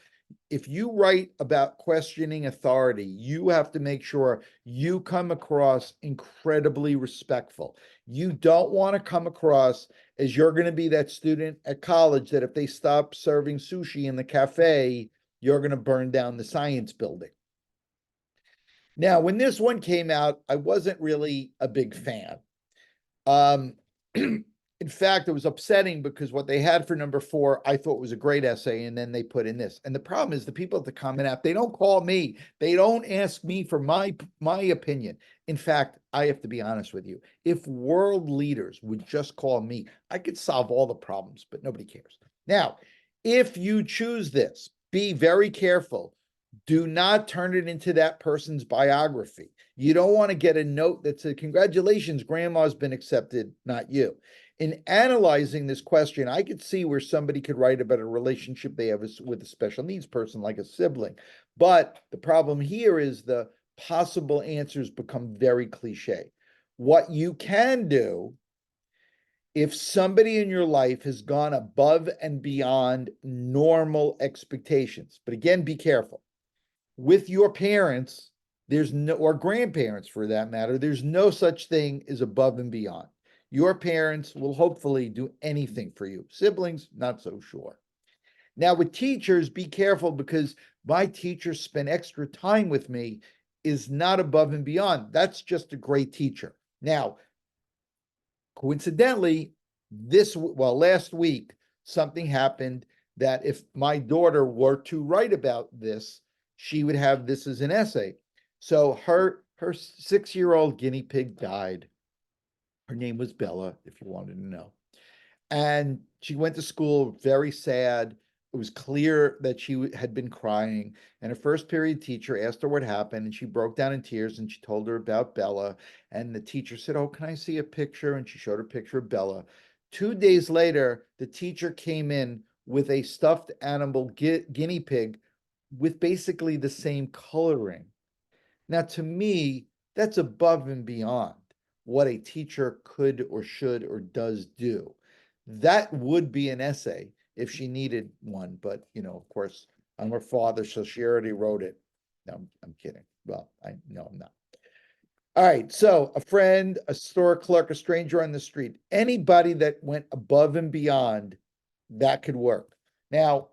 if you write about questioning authority, you have to make sure you come across incredibly respectful. You don't want to come across as you're going to be that student at college that if they stop serving sushi in the cafe, you're going to burn down the science building. Now, when this one came out, I wasn't really a big fan. Um, in fact, it was upsetting because what they had for number 4, I thought was a great essay, and then they put in this. And the problem is the people at the Comment App, they don't call me. They don't ask me for my opinion. In fact, I have to be honest with you. If world leaders would just call me, I could solve all the problems, but nobody cares. Now, if you choose this, be very careful. Do not turn it into that person's biography. You don't want to get a note that says, congratulations, grandma's been accepted, not you. In analyzing this question, I could see where somebody could write about a relationship they have with a special needs person, like a sibling. But the problem here is the possible answers become very cliche. What you can do, if somebody in your life has gone above and beyond normal expectations, but again, be careful. With your parents, there's no, or grandparents for that matter, there's no such thing as above and beyond. Your parents will hopefully do anything for you. Siblings, not so sure. Now, with teachers, be careful because my teachers spend extra time with me is not above and beyond. That's just a great teacher. Now, coincidentally, last week, something happened that if my daughter were to write about this, she would have this as an essay. So her 6-year-old guinea pig died. Her name was Bella, if you wanted to know. And she went to school very sad. It was clear that she had been crying. And her first period teacher asked her what happened, and she broke down in tears and she told her about Bella. And the teacher said, "Oh, can I see a picture?" And she showed her a picture of Bella. 2 days later, the teacher came in with a stuffed animal guinea pig with basically the same coloring. Now, to me, that's above and beyond what a teacher could or should or does do. That would be an essay if she needed one, but of course, I'm her father, so she already wrote it. No, I'm kidding. Well, I'm not. All right, so a friend, a store clerk, a stranger on the street, anybody that went above and beyond, that could work. Now,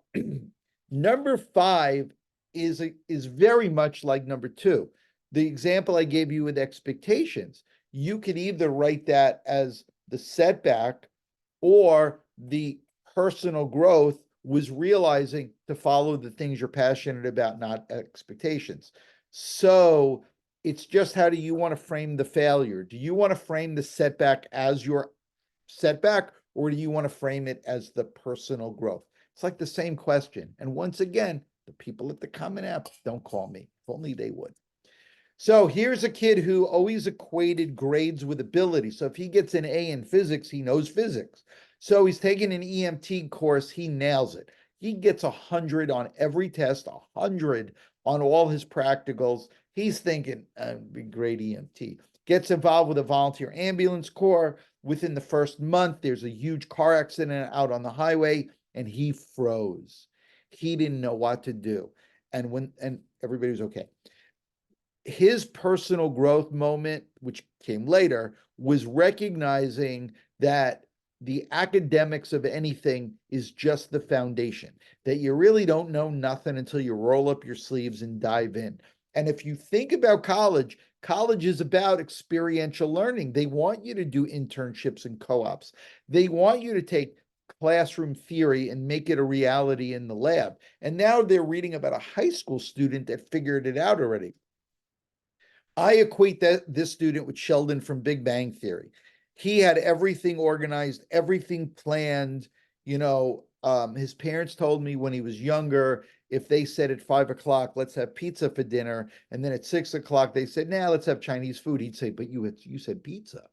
number 5 is very much like number 2. The example I gave you with expectations, you could either write that as the setback or the personal growth was realizing to follow the things you're passionate about, not expectations. So it's just how do you want to frame the failure? Do you want to frame the setback as your setback, or do you want to frame it as the personal growth? It's like the same question. And once again, the people at the Comment App don't call me. If only they would. So here's a kid who always equated grades with ability. So if he gets an A in physics, he knows physics. So he's taking an EMT course, he nails it. He gets 100 on every test, 100 on all his practicals. He's thinking, be great EMT. Gets involved with a volunteer ambulance corps. Within the first month, there's a huge car accident out on the highway, and he froze. He didn't know what to do. And everybody was okay. His personal growth moment, which came later, was recognizing that the academics of anything is just the foundation, that you really don't know nothing until you roll up your sleeves and dive in. And if you think about college, college is about experiential learning. They want you to do internships and co-ops. They want you to take classroom theory and make it a reality in the lab. And now they're reading about a high school student that figured it out already. I equate this student with Sheldon from Big Bang Theory. He had everything organized, everything planned. His parents told me when he was younger, if they said at 5 o'clock, let's have pizza for dinner, and then at 6 o'clock they said, nah, let's have Chinese food, he'd say, but you said pizza.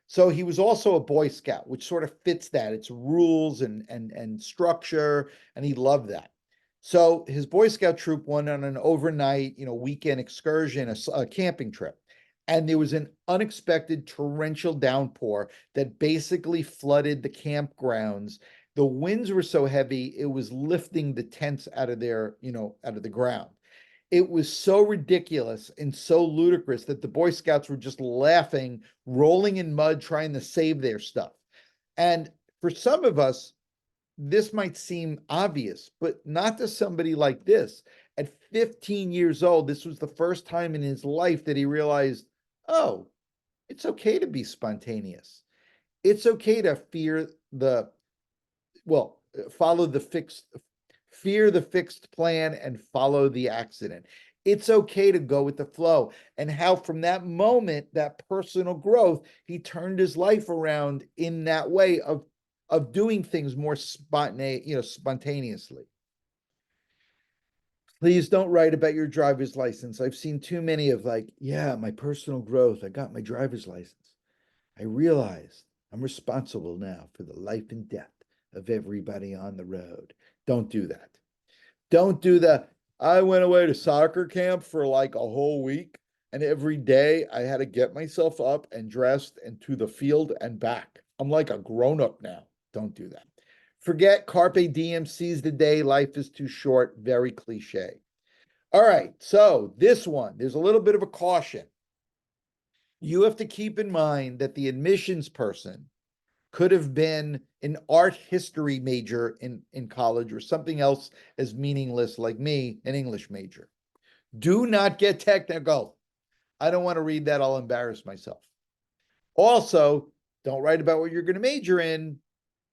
So he was also a Boy Scout, which sort of fits that. It's rules and structure, and he loved that. So his Boy Scout troop went on an overnight, weekend excursion, a camping trip. And there was an unexpected torrential downpour that basically flooded the campgrounds. The winds were so heavy, it was lifting the tents out of out of the ground. It was so ridiculous and so ludicrous that the Boy Scouts were just laughing, rolling in mud, trying to save their stuff. And for some of us, this might seem obvious, but not to somebody like this. At 15 years old, this was the first time in his life that he realized, oh, it's okay to be spontaneous. It's okay to follow the fear the fixed plan and follow the accident. It's okay to go with the flow. And how from that moment, that personal growth, he turned his life around in that way of doing things more spontaneously. Please don't write about your driver's license. I've seen too many of yeah, my personal growth. I got my driver's license. I realized I'm responsible now for the life and death of everybody on the road. Don't do that. Don't do that. I went away to soccer camp for like a whole week, and every day I had to get myself up and dressed and to the field and back. I'm like a grown up now. Don't do that. Forget carpe diem, seize the day. Life is too short. Very cliche. All right. So this one, there's a little bit of a caution. You have to keep in mind that the admissions person could have been an art history major in college or something else as meaningless like me, an English major. Do not get technical. I don't want to read that. I'll embarrass myself. Also, don't write about what you're going to major in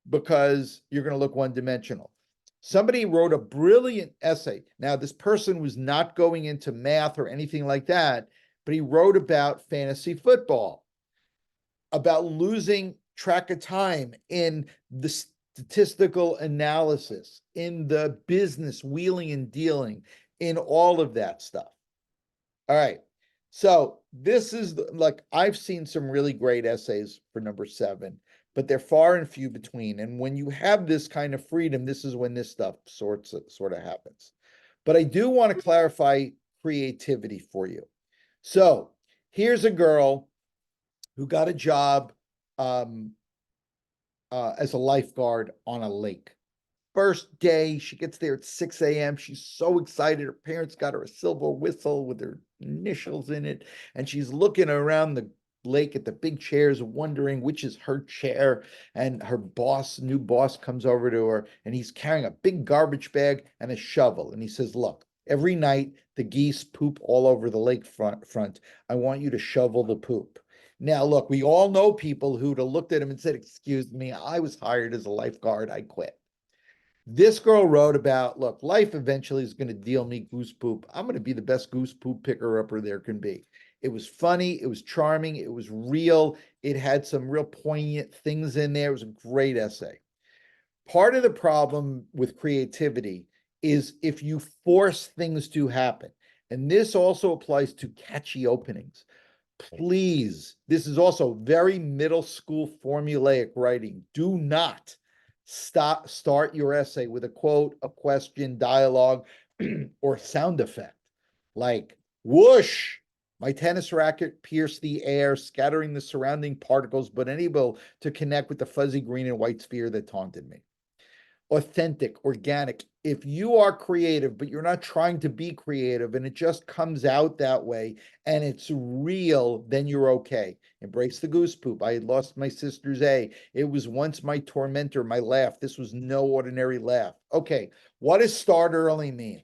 because you're going to look one-dimensional. Somebody wrote a brilliant essay. Now, this person was not going into math or anything like that, but he wrote about fantasy football, about losing track of time in the statistical analysis, in the business wheeling and dealing, in all of that stuff. All right. So this is like, I've seen some really great essays for number 7, but they're far and few between. And when you have this kind of freedom, this is when this stuff sort of happens. But I do want to clarify creativity for you. So here's a girl who got a job as a lifeguard on a lake. First day, she gets there at 6 a.m. She's so excited. Her parents got her a silver whistle with her initials in it. And she's looking around the lake at the big chairs, wondering which is her chair. And her new boss comes over to her, and he's carrying a big garbage bag and a shovel. And he says, look, every night the geese poop all over the lake front. I want you to shovel the poop. Now, look, we all know people who'd have looked at him and said, excuse me, I was hired as a lifeguard. I quit. This girl wrote about, look, life eventually is going to deal me goose poop. I'm going to be the best goose poop picker-upper there can be. It was funny. It was charming. It was real. It had some real poignant things in there. It was a great essay. Part of the problem with creativity is if you force things to happen. And this also applies to catchy openings. Please, this is also very middle school formulaic writing. Do not start your essay with a quote, a question, dialogue, or sound effect like whoosh. My tennis racket pierced the air, scattering the surrounding particles, but unable to connect with the fuzzy green and white sphere that taunted me. Authentic, organic. If you are creative, but you're not trying to be creative and it just comes out that way and it's real, then you're okay. Embrace the goose poop. I had lost my sister's A. It was once my tormentor, my laugh. This was no ordinary laugh. Okay, what does start early mean?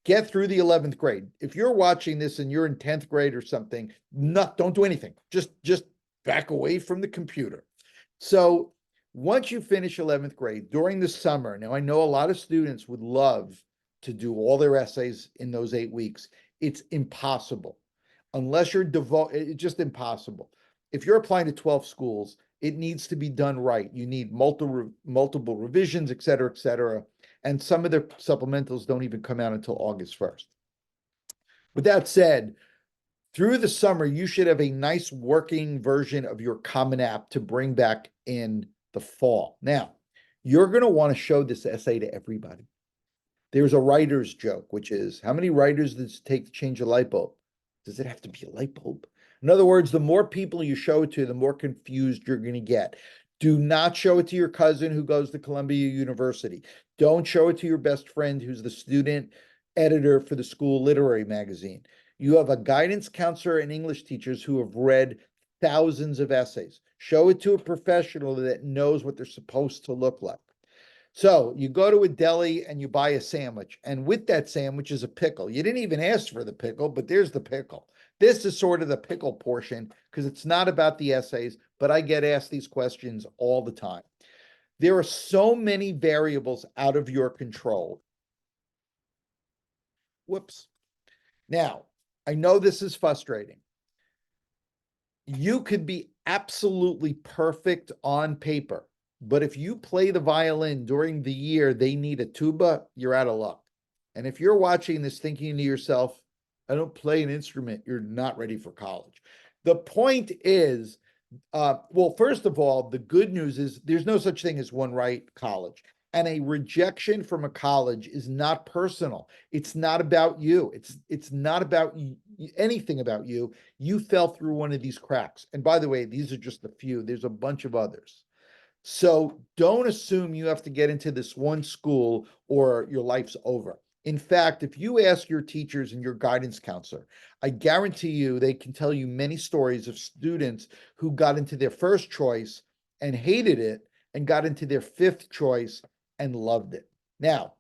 Get through the 11th grade. If you're watching this and you're in 10th grade or something, don't do anything. Just back away from the computer. So once you finish 11th grade during the summer, now I know a lot of students would love to do all their essays in those 8 weeks. It's impossible unless you're it's just impossible. If you're applying to 12 schools, it needs to be done right. You need multiple revisions, et cetera, et cetera. And some of their supplementals don't even come out until August 1st. With that said, through the summer, you should have a nice working version of your Common App to bring back in the fall. Now, you're going to want to show this essay to everybody. There's a writer's joke, which is how many writers does it take to change a light bulb? Does it have to be a light bulb? In other words, the more people you show it to, the more confused you're going to get. Do not show it to your cousin who goes to Columbia University. Don't show it to your best friend who's the student editor for the school literary magazine. You have a guidance counselor and English teachers who have read thousands of essays. Show it to a professional that knows what they're supposed to look like. So you go to a deli and you buy a sandwich, and with that sandwich is a pickle. You didn't even ask for the pickle, but there's the pickle. This is sort of the pickle portion because it's not about the essays, but I get asked these questions all the time. There are so many variables out of your control. Whoops. Now, I know this is frustrating. You could be absolutely perfect on paper, but if you play the violin during the year they need a tuba, you're out of luck. And if you're watching this thinking to yourself, I don't play an instrument, you're not ready for college. The point is, well, first of all, the good news is there's no such thing as one right college. And a rejection from a college is not personal. It's not about you. It's not about anything about you. You fell through one of these cracks. And by the way, these are just a few. There's a bunch of others. So don't assume you have to get into this one school or your life's over. In fact, if you ask your teachers and your guidance counselor, I guarantee you they can tell you many stories of students who got into their first choice and hated it and got into their fifth choice and loved it. Now,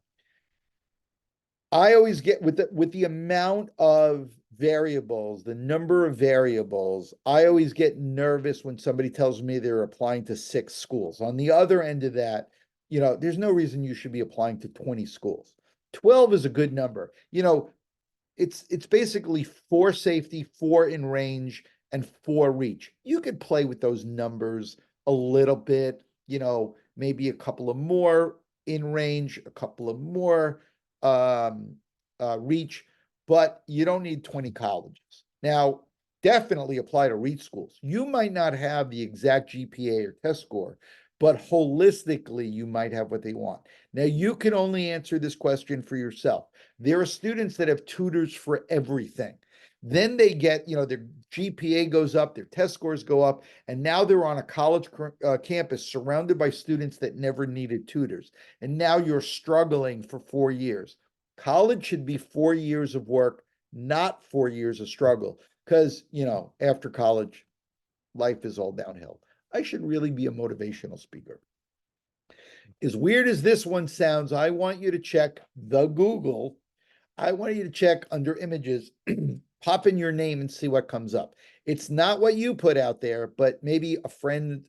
I always get with the amount of variables, the number of variables, I always get nervous when somebody tells me they're applying to 6 schools. On the other end of that, there's no reason you should be applying to 20 schools. 12 is a good number. It's basically 4 safety, 4 in range, and 4 reach. You could play with those numbers a little bit, maybe a couple of more in range, a couple of more reach, but you don't need 20 colleges. Now, definitely apply to reach schools. You might not have the exact GPA or test score, but holistically, you might have what they want. Now, you can only answer this question for yourself. There are students that have tutors for everything. Then they get, their GPA goes up, their test scores go up, and now they're on a college campus surrounded by students that never needed tutors. And now you're struggling for 4 years. College should be 4 years of work, not 4 years of struggle, because, after college, life is all downhill. I should really be a motivational speaker. As weird as this one sounds, I want you to check the Google. I want you to check under images, pop in your name and see what comes up. It's not what you put out there, but maybe a friend,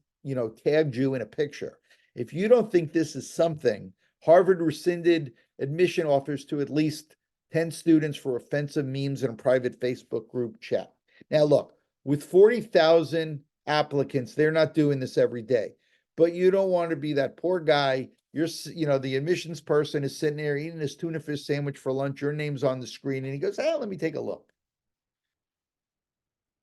tagged you in a picture. If you don't think this is something, Harvard rescinded admission offers to at least 10 students for offensive memes in a private Facebook group chat. Now, look, with 40,000 applicants, they're not doing this every day, but you don't want to be that poor guy. The admissions person is sitting there eating his tuna fish sandwich for lunch. Your name's on the screen and he goes, hey, let me take a look.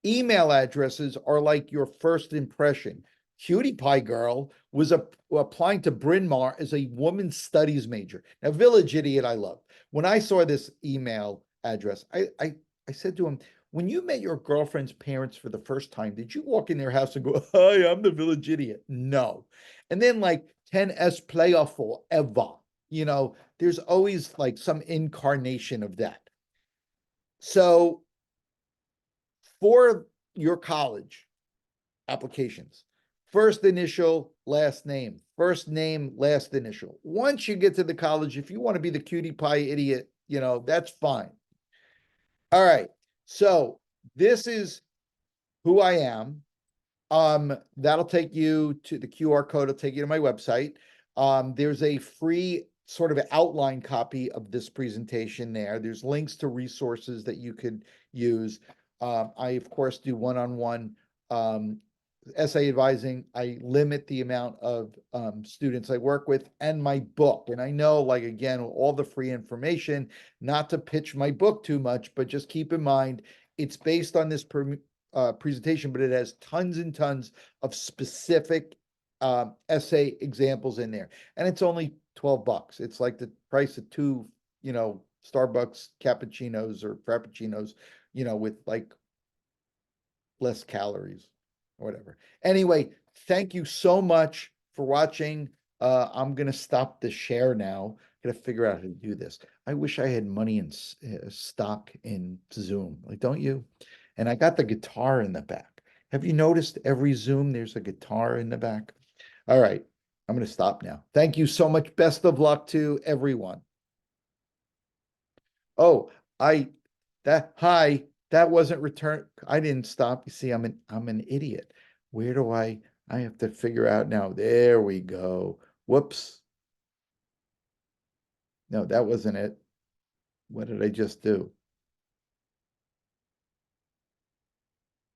Email addresses are like your first impression. Cutie Pie Girl was applying to Bryn Mawr as a women's studies major. Now, Village Idiot, I love. When I saw this email address, I said to him, when you met your girlfriend's parents for the first time, did you walk in their house and go, hi, I'm the Village Idiot? No. And then like 10S playoff forever, there's always like some incarnation of that. So for your college applications, first initial, last name, first name, last initial. Once you get to the college, if you want to be the cutie pie idiot, that's fine. All right. So this is who I am. That'll take you to the QR code. It'll take you to my website. There's a free sort of outline copy of this presentation there. There's links to resources that you could use. I, of course, do one-on-one essay advising. I limit the amount of students I work with and my book. And I know, like, again, all the free information, not to pitch my book too much, but just keep in mind, it's based on this presentation, but it has tons and tons of specific essay examples in there. And it's only $12. It's like the price of two, Starbucks cappuccinos or frappuccinos, with like less calories or whatever. Anyway, thank you so much for watching. I'm gonna stop the share now. Gotta figure out how to do this. I wish I had money in stock in Zoom. Like, don't you? And I got the guitar in the back. Have you noticed every Zoom there's a guitar in the back? All right, I'm gonna stop now. Thank you so much. Best of luck to everyone. Oh, that wasn't return. I didn't stop. You see, I'm an idiot. Where do I have to figure out now. There we go. Whoops. No, that wasn't it. What did I just do?